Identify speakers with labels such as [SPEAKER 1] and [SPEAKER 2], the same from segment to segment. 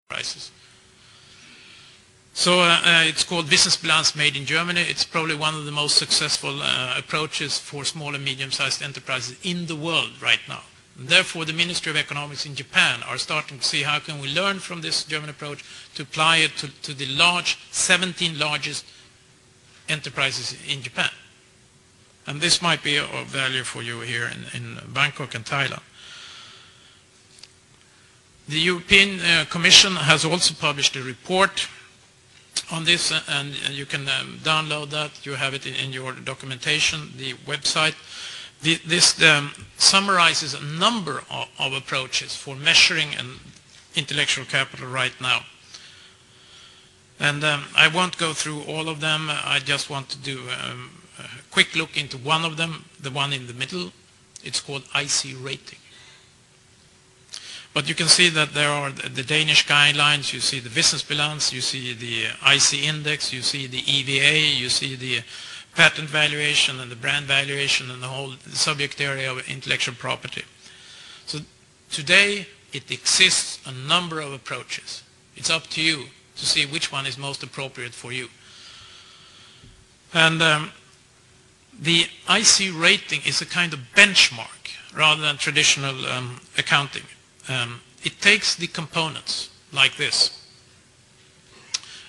[SPEAKER 1] prices. So it's called Wissensbilanz made in Germany. It's probably one of the most successful approaches for small and medium-sized enterprises in the world right now. And therefore, the Ministry of Economics in Japan are starting to see how can we learn from this German approach to apply it to the 17 largest enterprises in Japan. And this might be of value for you here in Bangkok and Thailand. The European Commission has also published a report on this, and you can download that. You have it in your documentation, the website. This summarizes a number of approaches for measuring intellectual capital right now. And I won't go through all of them. I just want to do a quick look into one of them, the one in the middle. It's called IC rating. But you can see that there are the Danish guidelines, you see the Wissensbilanz, you see the IC index, you see the EVA, you see the patent valuation and the brand valuation and the whole subject area of intellectual property. So today it exists a number of approaches. It's up to you to see which one is most appropriate for you. And the IC rating is a kind of benchmark rather than traditional accounting. It takes the components like this.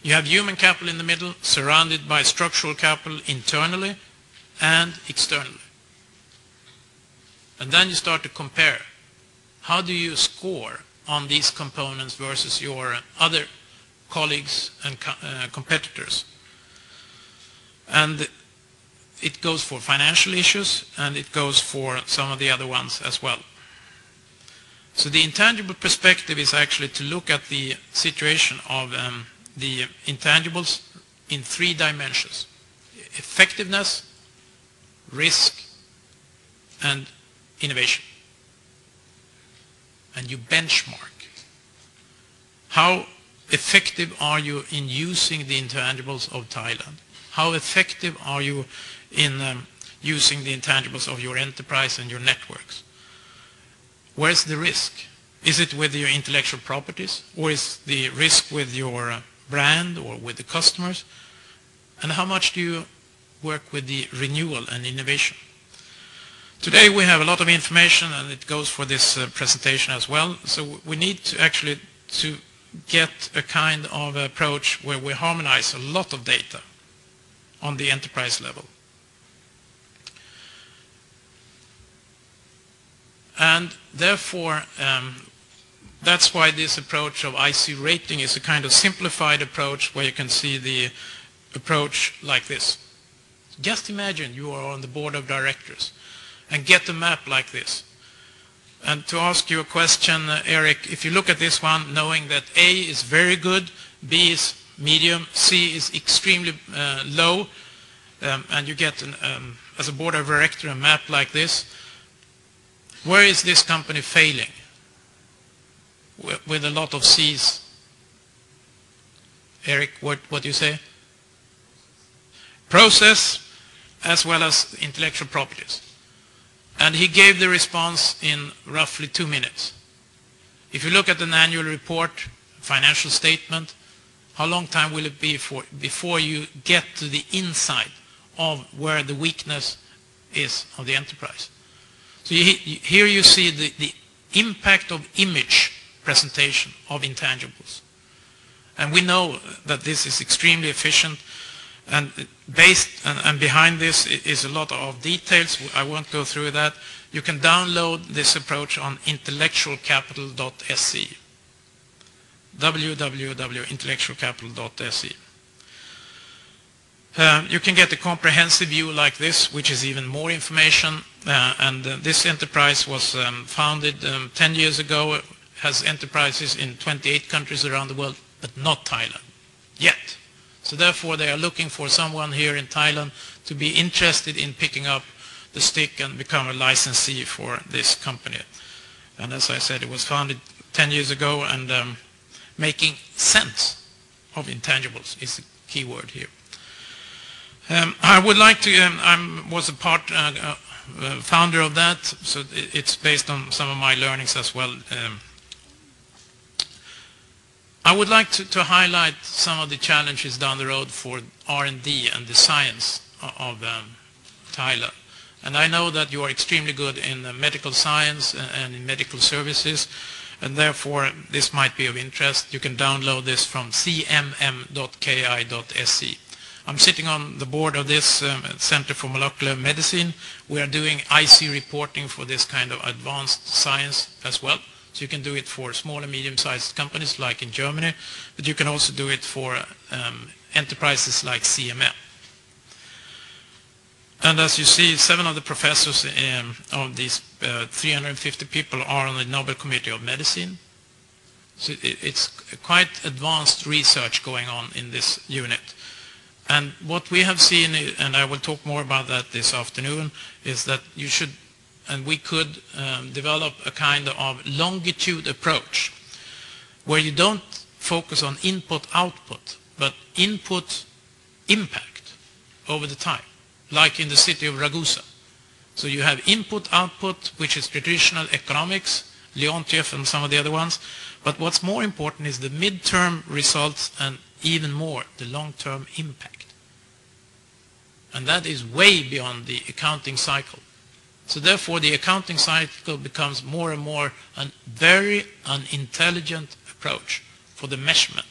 [SPEAKER 1] You have human capital in the middle, surrounded by structural capital internally and externally. And then you start to compare. How do you score on these components versus your other colleagues and competitors? And it goes for financial issues, and it goes for some of the other ones as well. So the intangible perspective is actually to look at the situation of the intangibles in 3 dimensions: effectiveness, risk, and innovation. And you benchmark. How effective are you in using the intangibles of Thailand? How effective are you in using the intangibles of your enterprise and your networks? Where's the risk? Is it with your intellectual properties, or is the risk with your brand or with the customers? And how much do you work with the renewal and innovation? Today we have a lot of information, and it goes for this presentation as well. So we need to actually to get a kind of approach where we harmonize a lot of data on the enterprise level. And therefore, that's why this approach of IC rating is a kind of simplified approach where you can see the approach like this. Just imagine you are on the board of directors and get a map like this. And to ask you a question, Eric, if you look at this one, knowing that A is very good, B is medium, C is extremely low, and you get, as a board of directors, a map like this, where is this company failing with a lot of C's? Eric, what do you say? Process as well as intellectual properties. And he gave the response in roughly 2 minutes. If you look at an annual report, financial statement, how long time will it be before you get to the inside of where the weakness is of the enterprise? So here you see the impact of image presentation of intangibles. And we know that this is extremely efficient, and behind this is a lot of details. I won't go through that. You can download this approach on intellectualcapital.se, www.intellectualcapital.se. You can get a comprehensive view like this, which is even more information. This enterprise was founded 10 years ago, has enterprises in 28 countries around the world, but not Thailand yet. So therefore they are looking for someone here in Thailand to be interested in picking up the stick and become a licensee for this company. And as I said, it was founded 10 years ago, and making sense of intangibles is the key word here. I would like to, I was a founder of that, so it's based on some of my learnings as well. I would like to highlight some of the challenges down the road for R&D and the science of Thailand. And I know that you are extremely good in medical science and in medical services, and therefore this might be of interest. You can download this from cmm.ki.se. I'm sitting on the board of this Center for Molecular Medicine. We are doing IC reporting for this kind of advanced science as well. So you can do it for small and medium-sized companies like in Germany, but you can also do it for enterprises like CMM. And as you see, 7 of the professors of these 350 people are on the Nobel Committee of Medicine. So it's quite advanced research going on in this unit. And what we have seen, and I will talk more about that this afternoon, is that you should, and we could develop a kind of longitude approach where you don't focus on input-output, but input-impact over the time, like in the city of Ragusa. So you have input-output, which is traditional economics, Leontief and some of the other ones, but what's more important is the midterm results and even more the long-term impact. And that is way beyond the accounting cycle. So therefore the accounting cycle becomes more and more a very unintelligent approach for the measurement.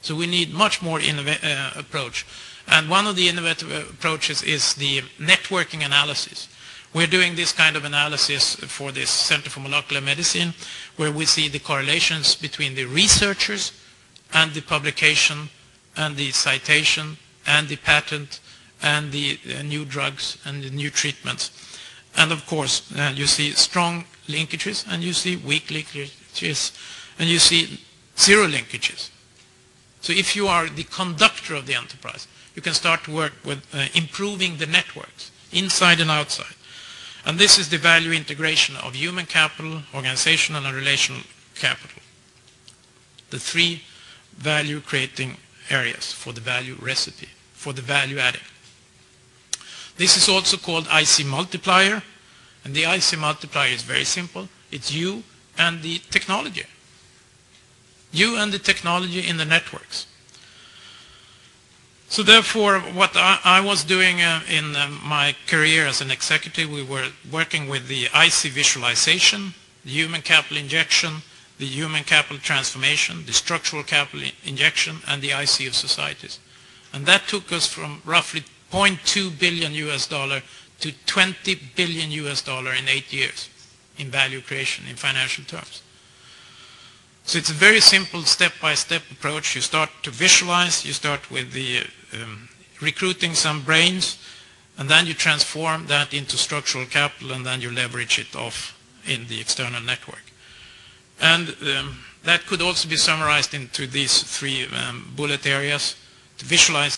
[SPEAKER 1] So we need much more innovative approach. And one of the innovative approaches is the networking analysis. We're doing this kind of analysis for this Center for Molecular Medicine, where we see the correlations between the researchers and the publication and the citation and the patent and the new drugs and the new treatments. And of course, you see strong linkages and you see weak linkages and you see zero linkages. So if you are the conductor of the enterprise, you can start to work with improving the networks inside and outside. And this is the value integration of human capital, organizational and relational capital. The 3 value creating areas for the value recipe, for the value adding. This is also called IC multiplier, and the IC multiplier is very simple. It's you and the technology. You and the technology in the networks. So therefore, what I was doing in my career as an executive, we were working with the IC visualization, the human capital injection, the human capital transformation, the structural capital injection, and the IC of societies. And that took us from roughly $0.2 billion to $20 billion in 8 years in value creation in financial terms. So it's a very simple step-by-step approach. You start to visualize, you start with the recruiting some brains, and then you transform that into structural capital, and then you leverage it off in the external network. And that could also be summarized into these 3 bullet areas: to visualize